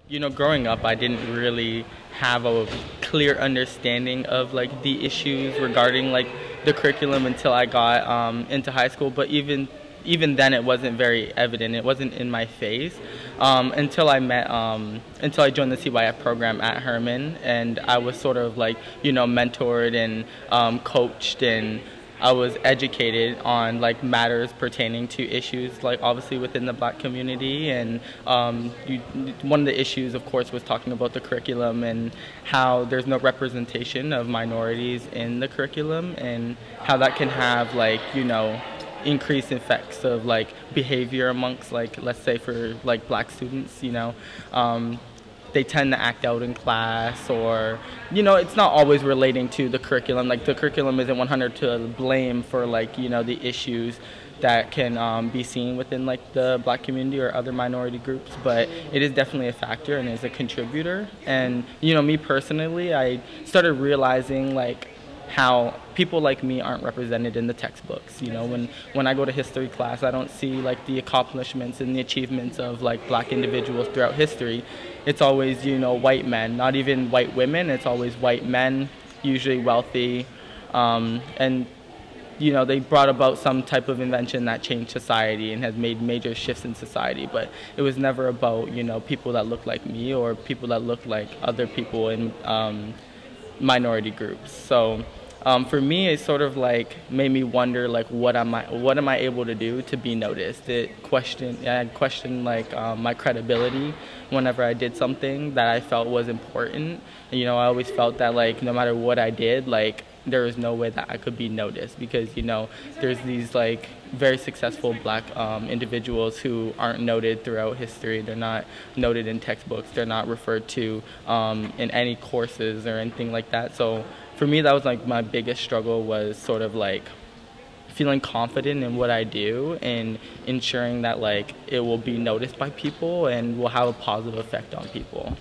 You know, growing up, I didn't really have a clear understanding of like the issues regarding like the curriculum until I got into high school. But even then, it wasn't very evident. It wasn't in my face until I joined the CYF program at Herman, and I was sort of like mentored and coached, and I was educated on like matters pertaining to issues like obviously within the Black community, and one of the issues, of course, was talking about the curriculum and how there's no representation of minorities in the curriculum, and how that can have like increased effects of like behavior amongst, like, let's say for like Black students. They tend to act out in class, or it's not always relating to the curriculum. Like, the curriculum isn't 100 to blame for like the issues that can be seen within like the Black community or other minority groups, but it is definitely a factor and is a contributor. And me personally, I started realizing like how people like me aren't represented in the textbooks. When I go to history class, I don't see like the accomplishments and the achievements of like Black individuals throughout history. It's always white men, not even white women. It's always white men, usually wealthy, and they brought about some type of invention that changed society and has made major shifts in society, but it was never about people that look like me or people that look like other people in minority groups. So for me, it sort of like made me wonder, like, what am I able to do to be noticed? I questioned like my credibility whenever I did something that I felt was important. And, I always felt that like no matter what I did, like there was no way that I could be noticed, because there's these like very successful Black individuals who aren't noted throughout history. They're not noted in textbooks. They're not referred to in any courses or anything like that. So for me, that was like my biggest struggle, was sort of like feeling confident in what I do and ensuring that like it will be noticed by people and will have a positive effect on people.